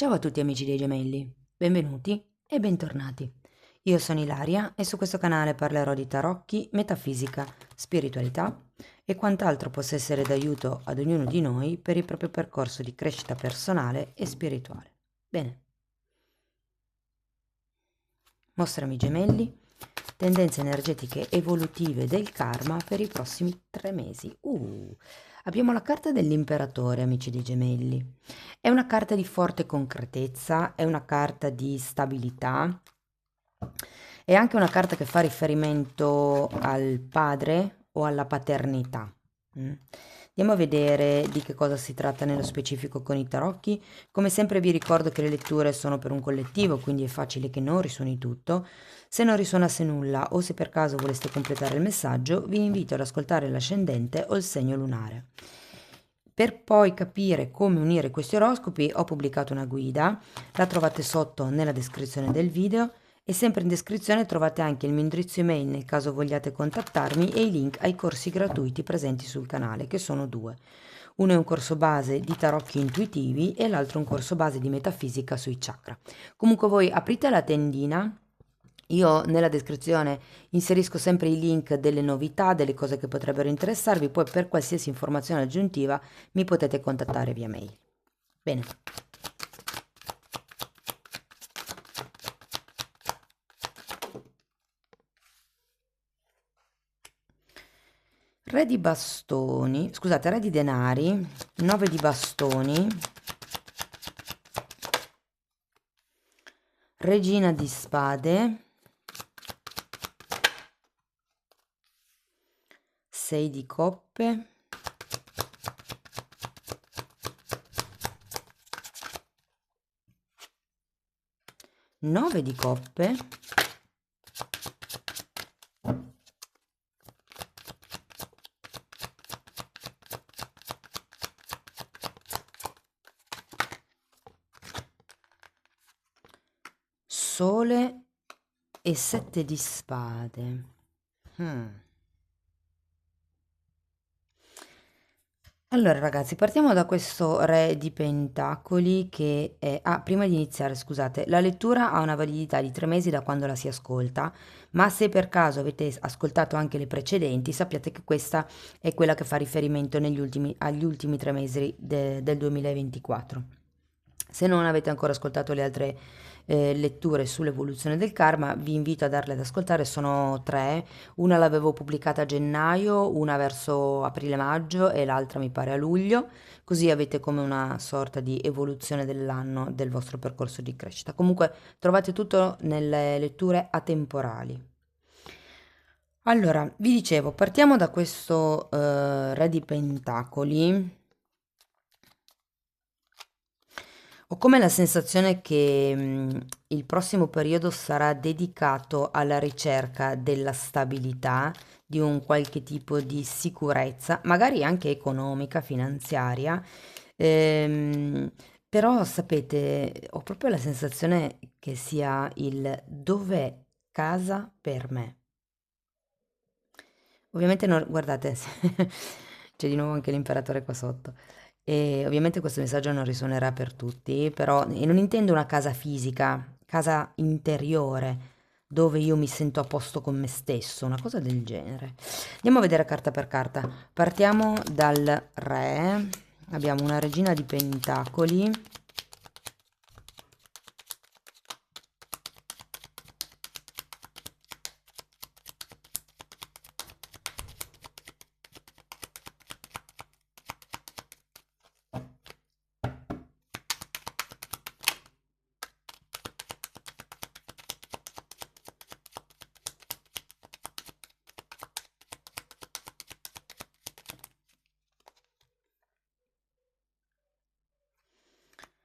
Ciao a tutti amici dei gemelli, benvenuti e bentornati. Io sono Ilaria e su questo canale parlerò di tarocchi, metafisica, spiritualità e quant'altro possa essere d'aiuto ad ognuno di noi per il proprio percorso di crescita personale e spirituale. Bene, mostrami gemelli, tendenze energetiche evolutive del karma per i prossimi 3 mesi. Abbiamo la carta dell'imperatore, amici dei gemelli. È una carta di forte concretezza, è una carta di stabilità, è anche una carta che fa riferimento al padre o alla paternità. mm. Andiamo a vedere di che cosa si tratta nello specifico con i tarocchi. Come sempre vi ricordo che le letture sono per un collettivo, quindi è facile che non risuoni tutto. Se non risuonasse nulla o se per caso voleste completare il messaggio, vi invito ad ascoltare l'ascendente o il segno lunare. Per poi capire come unire questi oroscopi ho pubblicato una guida, la trovate sotto nella descrizione del video e sempre in descrizione trovate anche il mio indirizzo email nel caso vogliate contattarmi e i link ai corsi gratuiti presenti sul canale, che sono due. Uno è un corso base di tarocchi intuitivi e l'altro un corso base di metafisica sui chakra. Comunque voi aprite la tendina, io nella descrizione inserisco sempre i link delle novità, delle cose che potrebbero interessarvi, poi per qualsiasi informazione aggiuntiva mi potete contattare via mail. Bene. Re di bastoni, scusate, re di denari, 9 di bastoni, regina di spade, 6 di coppe, 9 di coppe, sole e 7 di spade. Allora ragazzi, partiamo da questo re di pentacoli che è... Ah, prima di iniziare, scusate, la lettura ha una validità di 3 mesi da quando la si ascolta, ma se per caso avete ascoltato anche le precedenti, sappiate che questa è quella che fa riferimento agli ultimi 3 mesi del 2024. Se non avete ancora ascoltato le altre letture sull'evoluzione del karma, vi invito a darle ad ascoltare, sono tre. Una l'avevo pubblicata a gennaio, una verso aprile-maggio e l'altra mi pare a luglio, così avete come una sorta di evoluzione dell'anno del vostro percorso di crescita. Comunque trovate tutto nelle letture atemporali. Allora, vi dicevo, partiamo da questo Re di Pentacoli. Ho come la sensazione che il prossimo periodo sarà dedicato alla ricerca della stabilità, di un qualche tipo di sicurezza, magari anche economica, finanziaria. Ehm, Però sapete, ho proprio la sensazione che sia il dov'è casa per me. Ovviamente non, guardate, c'è di nuovo anche l'imperatore qua sotto. E ovviamente questo messaggio non risuonerà per tutti, però e non intendo una casa fisica, casa interiore, dove io mi sento a posto con me stesso, una cosa del genere. Andiamo a vedere carta per carta. Partiamo dal re, abbiamo una regina di pentacoli.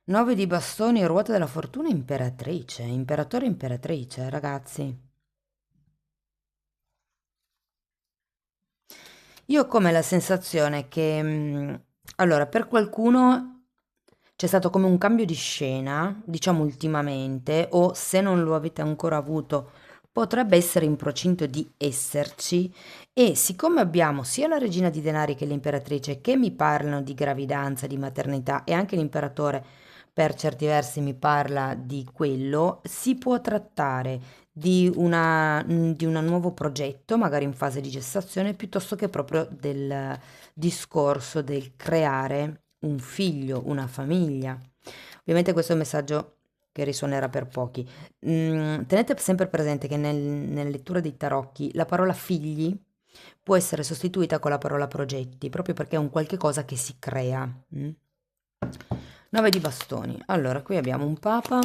9 di bastoni, ruota della fortuna, imperatrice, imperatore, imperatrice, ragazzi. Io ho come la sensazione che, allora, per qualcuno c'è stato come un cambio di scena, diciamo ultimamente, o se non lo avete ancora avuto, potrebbe essere in procinto di esserci. E siccome abbiamo sia la regina di denari che l'imperatrice che mi parlano di gravidanza, di maternità e anche l'imperatore per certi versi mi parla di quello, si può trattare di un nuovo progetto, magari in fase di gestazione, piuttosto che proprio del discorso del creare un figlio, una famiglia. Ovviamente questo è un messaggio che risuonerà per pochi. Tenete sempre presente che nella lettura dei tarocchi la parola figli può essere sostituita con la parola progetti, proprio perché è un qualche cosa che si crea. 9 di bastoni. Allora, qui abbiamo un papa.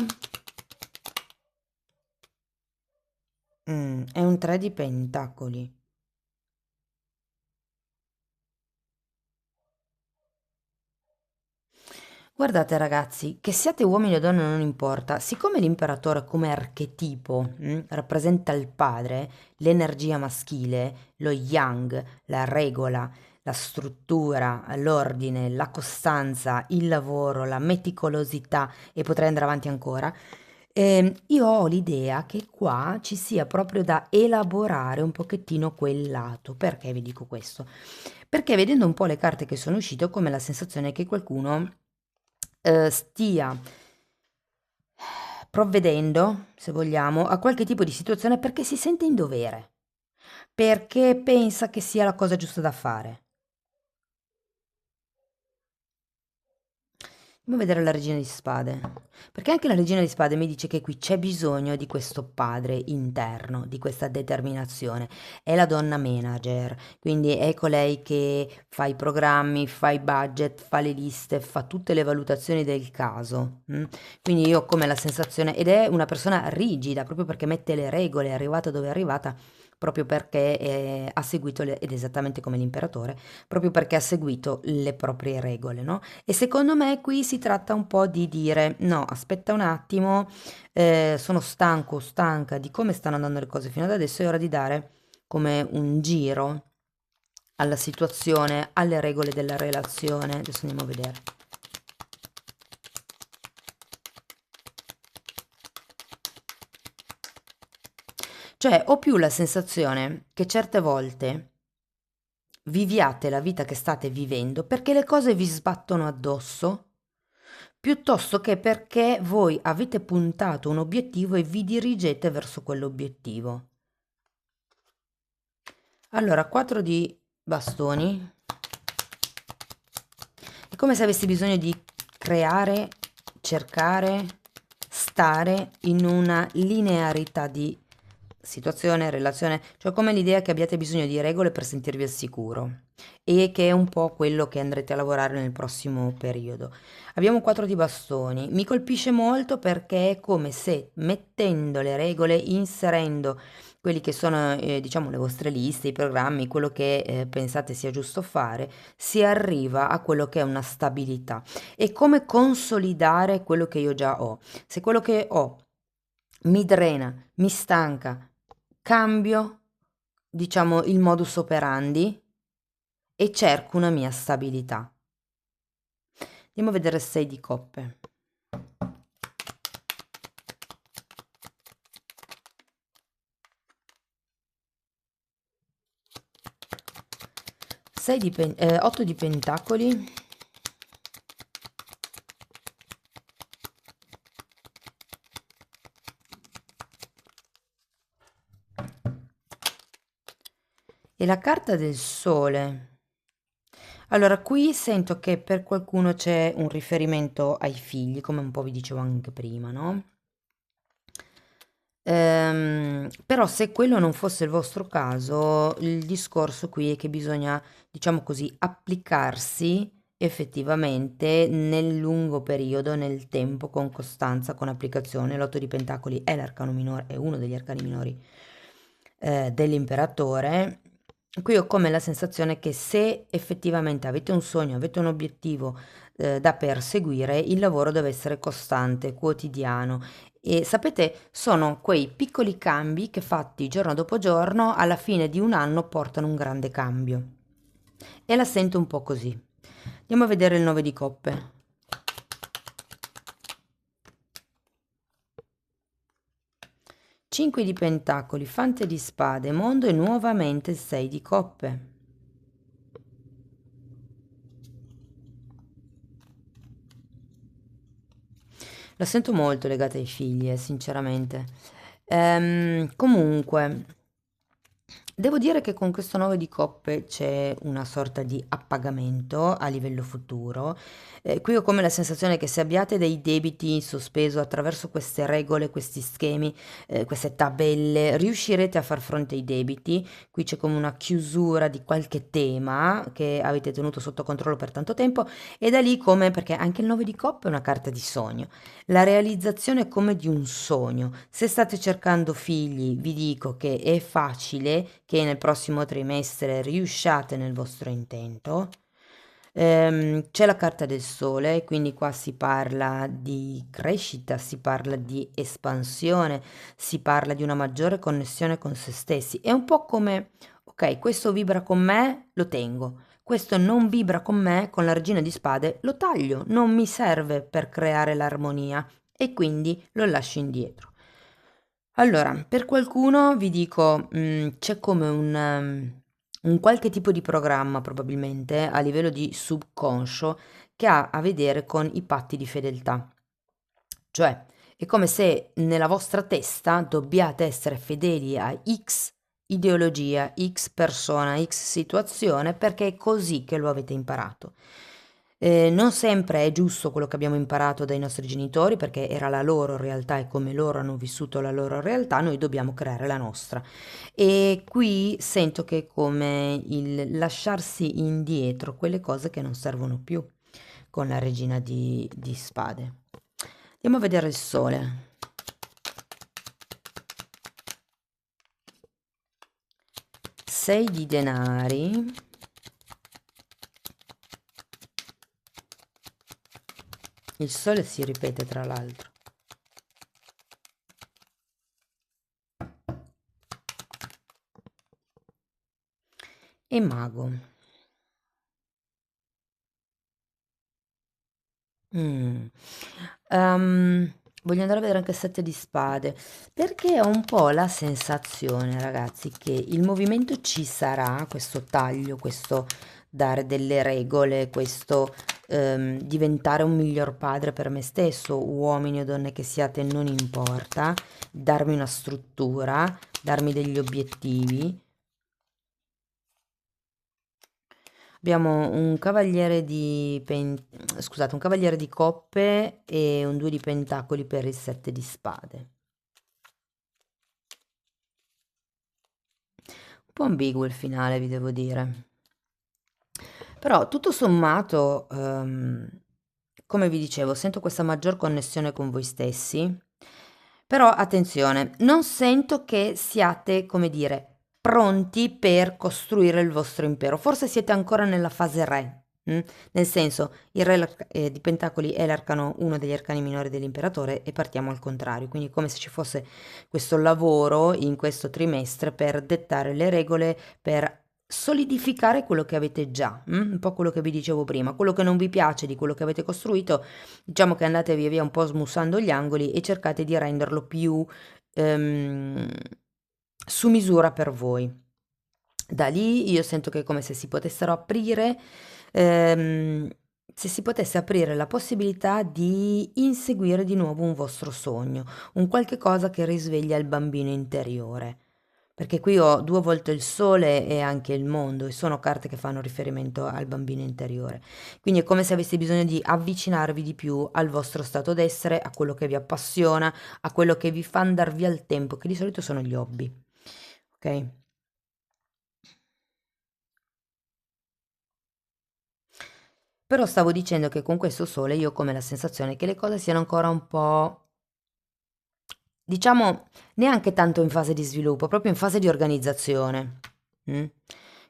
È un 3 di pentacoli. Guardate ragazzi, che siate uomini o donne non importa, siccome l'imperatore come archetipo rappresenta il padre, l'energia maschile, lo yang, la regola, la struttura, l'ordine, la costanza, il lavoro, la meticolosità e potrei andare avanti ancora, io ho l'idea che qua ci sia proprio da elaborare un pochettino quel lato. Perché vi dico questo? Perché vedendo un po' le carte che sono uscite ho come la sensazione che qualcuno stia provvedendo, se vogliamo, a qualche tipo di situazione perché si sente in dovere, perché pensa che sia la cosa giusta da fare. Andiamo a vedere la regina di spade, perché anche la regina di spade mi dice che qui c'è bisogno di questo padre interno, di questa determinazione. È la donna manager, quindi è colei che fa i programmi, fa i budget, fa le liste, fa tutte le valutazioni del caso. Quindi io ho come la sensazione, ed è una persona rigida, proprio perché mette le regole, è arrivata dove è arrivata, proprio perché ha seguito, ed esattamente come l'imperatore, proprio perché ha seguito le proprie regole, no? E secondo me qui si tratta un po' di dire: no, aspetta un attimo, sono stanco, stanca di come stanno andando le cose fino ad adesso, è ora di dare come un giro alla situazione, alle regole della relazione. Adesso andiamo a vedere. Cioè, ho più la sensazione che certe volte viviate la vita che state vivendo perché le cose vi sbattono addosso, piuttosto che perché voi avete puntato un obiettivo e vi dirigete verso quell'obiettivo. Allora, 4 di bastoni. È come se avessi bisogno di creare, cercare, stare in una linearità di situazione, relazione, cioè come l'idea che abbiate bisogno di regole per sentirvi al sicuro e che è un po' quello che andrete a lavorare nel prossimo periodo. Abbiamo 4 di bastoni, mi colpisce molto perché è come se mettendo le regole, inserendo quelli che sono diciamo le vostre liste, i programmi, quello che pensate sia giusto fare, si arriva a quello che è una stabilità. E come consolidare quello che io già ho. Se quello che ho mi drena, mi stanca, cambio, diciamo, il modus operandi e cerco una mia stabilità. Andiamo a vedere 6 di coppe. Sei di 8 di pentacoli. E la carta del sole. Allora, qui sento che per qualcuno c'è un riferimento ai figli, come un po' vi dicevo anche prima, no? Però se quello non fosse il vostro caso, il discorso qui è che bisogna, diciamo così, applicarsi effettivamente nel lungo periodo, nel tempo, con costanza, con applicazione. L'otto di pentacoli è l'arcano minore, è uno degli arcani minori dell'imperatore. Qui ho come la sensazione che se effettivamente avete un sogno, avete un obiettivo da perseguire, il lavoro deve essere costante, quotidiano. E sapete, sono quei piccoli cambi che fatti giorno dopo giorno, alla fine di un anno portano un grande cambio. E la sento un po' così. Andiamo a vedere il 9 di coppe. Cinque di pentacoli, fante di spade, mondo e nuovamente il 6 di coppe. La sento molto legata ai figli, sinceramente. Comunque, devo dire che con questo 9 di coppe c'è una sorta di appagamento a livello futuro. Qui ho come la sensazione che se abbiate dei debiti in sospeso attraverso queste regole, questi schemi, queste tabelle, riuscirete a far fronte ai debiti. Qui c'è come una chiusura di qualche tema che avete tenuto sotto controllo per tanto tempo e da lì come, perché anche il 9 di coppe è una carta di sogno. La realizzazione è come di un sogno. Se state cercando figli, vi dico che è facile che nel prossimo trimestre riusciate nel vostro intento. C'è la carta del sole, quindi qua si parla di crescita, si parla di espansione, si parla di una maggiore connessione con se stessi. È un po' come, ok, questo vibra con me, lo tengo. Questo non vibra con me, con la regina di spade, lo taglio, non mi serve per creare l'armonia e quindi lo lascio indietro. Allora, per qualcuno vi dico, c'è come un qualche tipo di programma probabilmente a livello di subconscio che ha a vedere con i patti di fedeltà. Cioè, è come se nella vostra testa dobbiate essere fedeli a X ideologia, X persona, X situazione, perché è così che lo avete imparato. Non sempre è giusto quello che abbiamo imparato dai nostri genitori, perché era la loro realtà e come loro hanno vissuto la loro realtà, noi dobbiamo creare la nostra. E qui sento che è come il lasciarsi indietro quelle cose che non servono più con la regina di spade. Andiamo a vedere il sole. 6 di denari. Il sole si ripete tra l'altro. E mago. Mm. Voglio andare a vedere anche il 7 di spade, perché ho un po' la sensazione, ragazzi, che il movimento ci sarà, questo taglio, questo dare delle regole, questo diventare un miglior padre per me stesso, uomini o donne che siate, non importa, darmi una struttura, darmi degli obiettivi. Abbiamo un cavaliere scusate, un cavaliere di coppe e un 2 di pentacoli per il 7 di spade. Un po' ambiguo il finale, vi devo dire. Però tutto sommato, come vi dicevo, sento questa maggior connessione con voi stessi. Però attenzione, non sento che siate, come dire, pronti per costruire il vostro impero. Forse siete ancora nella fase re. Nel senso, il re di Pentacoli è l'arcano, uno degli arcani minori dell'imperatore e partiamo al contrario, quindi come se ci fosse questo lavoro in questo trimestre per dettare le regole, per solidificare quello che avete già, un po' quello che vi dicevo prima, quello che non vi piace di quello che avete costruito, diciamo che andate via via un po' smussando gli angoli e cercate di renderlo più ehm, su misura per voi. Da lì io sento che è come se si potessero aprire, ehm, se si potesse aprire la possibilità di inseguire di nuovo un vostro sogno, un qualche cosa che risveglia il bambino interiore. Perché qui ho 2 volte il sole e anche il mondo e sono carte che fanno riferimento al bambino interiore. Quindi è come se avessi bisogno di avvicinarvi di più al vostro stato d'essere, a quello che vi appassiona, a quello che vi fa andar via il tempo, che di solito sono gli hobby. Ok? Però stavo dicendo che con questo sole io ho come la sensazione che le cose siano ancora un po', diciamo, neanche tanto in fase di sviluppo, proprio in fase di organizzazione. Mm?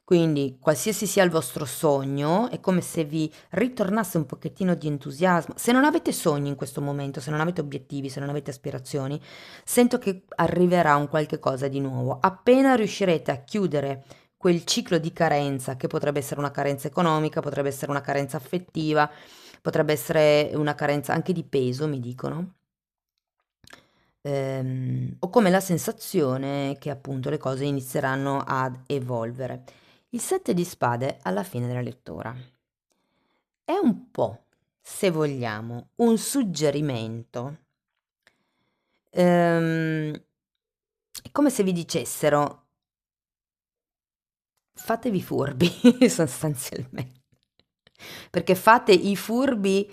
Quindi, qualsiasi sia il vostro sogno, è come se vi ritornasse un pochettino di entusiasmo. Se non avete sogni in questo momento, se non avete obiettivi, se non avete aspirazioni, sento che arriverà un qualche cosa di nuovo. Appena riuscirete a chiudere quel ciclo di carenza, che potrebbe essere una carenza economica, potrebbe essere una carenza affettiva, potrebbe essere una carenza anche di peso, mi dicono. Ho come la sensazione che appunto le cose inizieranno ad evolvere. Il 7 di spade alla fine della lettura è un po'. se vogliamo, un suggerimento. È come se vi dicessero: fatevi furbi sostanzialmente. Perché fate i furbi,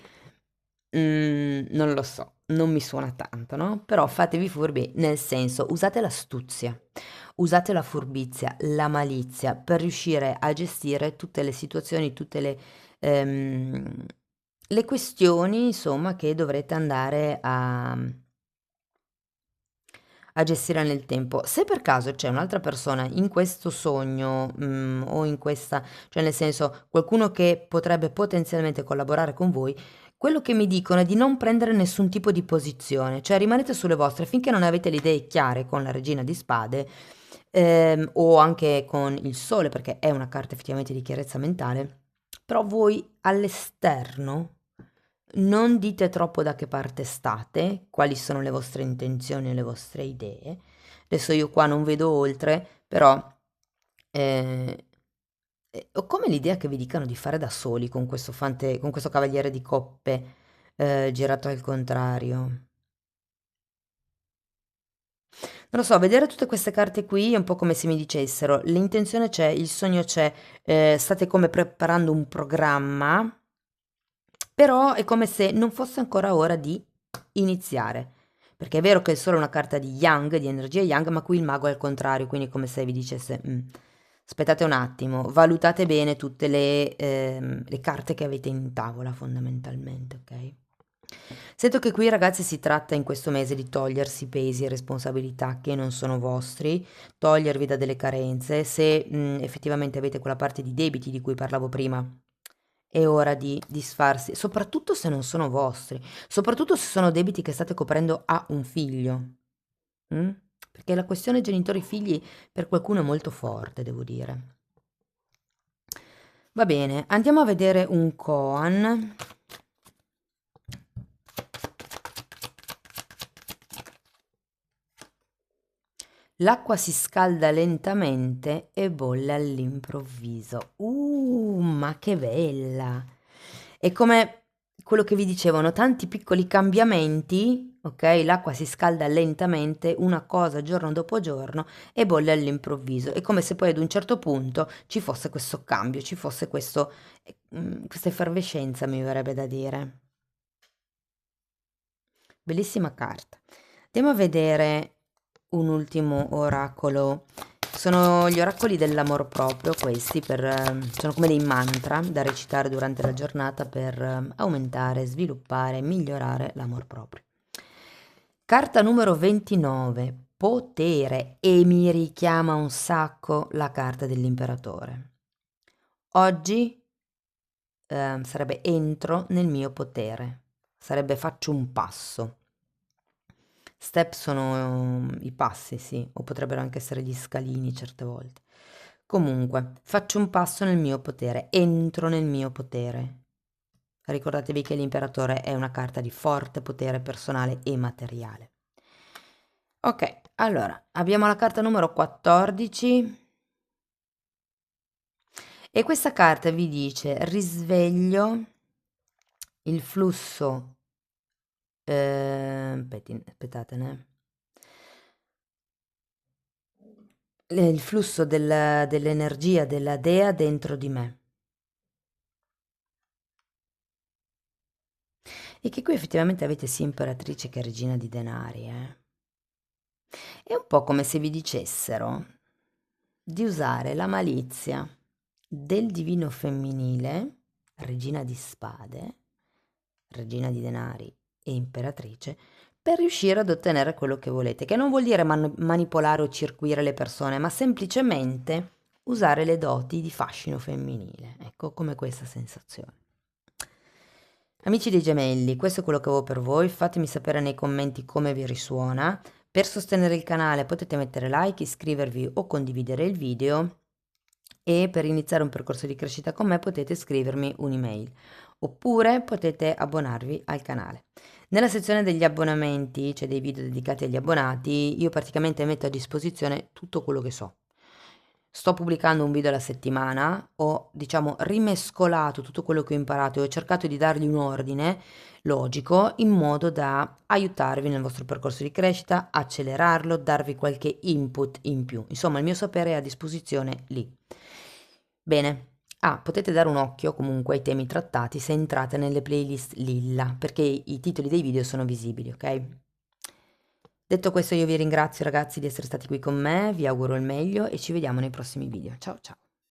non lo so, non mi suona tanto, no? Però fatevi furbi nel senso, usate l'astuzia, usate la furbizia, la malizia per riuscire a gestire tutte le situazioni, tutte le questioni, insomma, che dovrete andare a gestire nel tempo. Se per caso c'è un'altra persona in questo sogno, o in questa, cioè nel senso qualcuno che potrebbe potenzialmente collaborare con voi, quello che mi dicono è di non prendere nessun tipo di posizione, cioè rimanete sulle vostre finché non avete le idee chiare con la regina di spade, o anche con il sole, perché è una carta effettivamente di chiarezza mentale, però voi all'esterno non dite troppo da che parte state, quali sono le vostre intenzioni e le vostre idee. Adesso io qua non vedo oltre, però eh, ho come l'idea che vi dicano di fare da soli con questo con questo cavaliere di coppe girato al contrario. Non lo so, vedere tutte queste carte qui è un po' come se mi dicessero, l'intenzione c'è, il sogno c'è, state come preparando un programma, però è come se non fosse ancora ora di iniziare. Perché è vero che è solo una carta di Yang, di energia Yang, ma qui il mago è al contrario, quindi è come se vi dicesse, aspettate un attimo, valutate bene tutte le carte che avete in tavola fondamentalmente, ok? Sento che qui ragazzi si tratta in questo mese di togliersi pesi e responsabilità che non sono vostri, togliervi da delle carenze, se effettivamente avete quella parte di debiti di cui parlavo prima, è ora di disfarsi, soprattutto se non sono vostri, soprattutto se sono debiti che state coprendo a un figlio. Mm? Perché la questione genitori-figli per qualcuno è molto forte, devo dire. Va bene, andiamo a vedere un koan. L'acqua si scalda lentamente e bolle all'improvviso. Ma che bella! È come quello che vi dicevano, tanti piccoli cambiamenti, ok? L'acqua si scalda lentamente, una cosa giorno dopo giorno e bolle all'improvviso. È come se poi ad un certo punto ci fosse questo cambio, ci fosse questa effervescenza, mi verrebbe da dire. Bellissima carta. Andiamo a vedere un ultimo oracolo. Sono gli oracoli dell'amor proprio, questi sono come dei mantra da recitare durante la giornata per aumentare, sviluppare, migliorare l'amor proprio. Carta numero 29, potere, e mi richiama un sacco la carta dell'imperatore. Oggi sarebbe entro nel mio potere, sarebbe faccio un passo. Step sono i passi, sì, o potrebbero anche essere gli scalini certe volte. Comunque, faccio un passo nel mio potere, entro nel mio potere. Ricordatevi che l'imperatore è una carta di forte potere personale e materiale. Ok, allora, abbiamo la carta numero 14 e questa carta vi dice risveglio il flusso, aspettatene, il flusso dell'energia della dea dentro di me. E che qui effettivamente avete sia imperatrice che regina di denari, eh. È un po' come se vi dicessero di usare la malizia del divino femminile, regina di spade, regina di denari e imperatrice, per riuscire ad ottenere quello che volete, che non vuol dire manipolare o circuire le persone, ma semplicemente usare le doti di fascino femminile. Ecco, come questa sensazione. Amici dei gemelli, questo è quello che avevo per voi, fatemi sapere nei commenti come vi risuona. Per sostenere il canale potete mettere like, iscrivervi o condividere il video e per iniziare un percorso di crescita con me potete scrivermi un'email oppure potete abbonarvi al canale. Nella sezione degli abbonamenti, cioè dei video dedicati agli abbonati, io praticamente metto a disposizione tutto quello che so. sto pubblicando un video alla settimana, ho diciamo rimescolato tutto quello che ho imparato e ho cercato di dargli un ordine logico in modo da aiutarvi nel vostro percorso di crescita, accelerarlo, darvi qualche input in più. Insomma, il mio sapere è a disposizione lì. Bene. Ah, potete dare un occhio comunque ai temi trattati se entrate nelle playlist Lilla, perché i titoli dei video sono visibili, ok? Detto questo io vi ringrazio ragazzi di essere stati qui con me, vi auguro il meglio e ci vediamo nei prossimi video. Ciao ciao!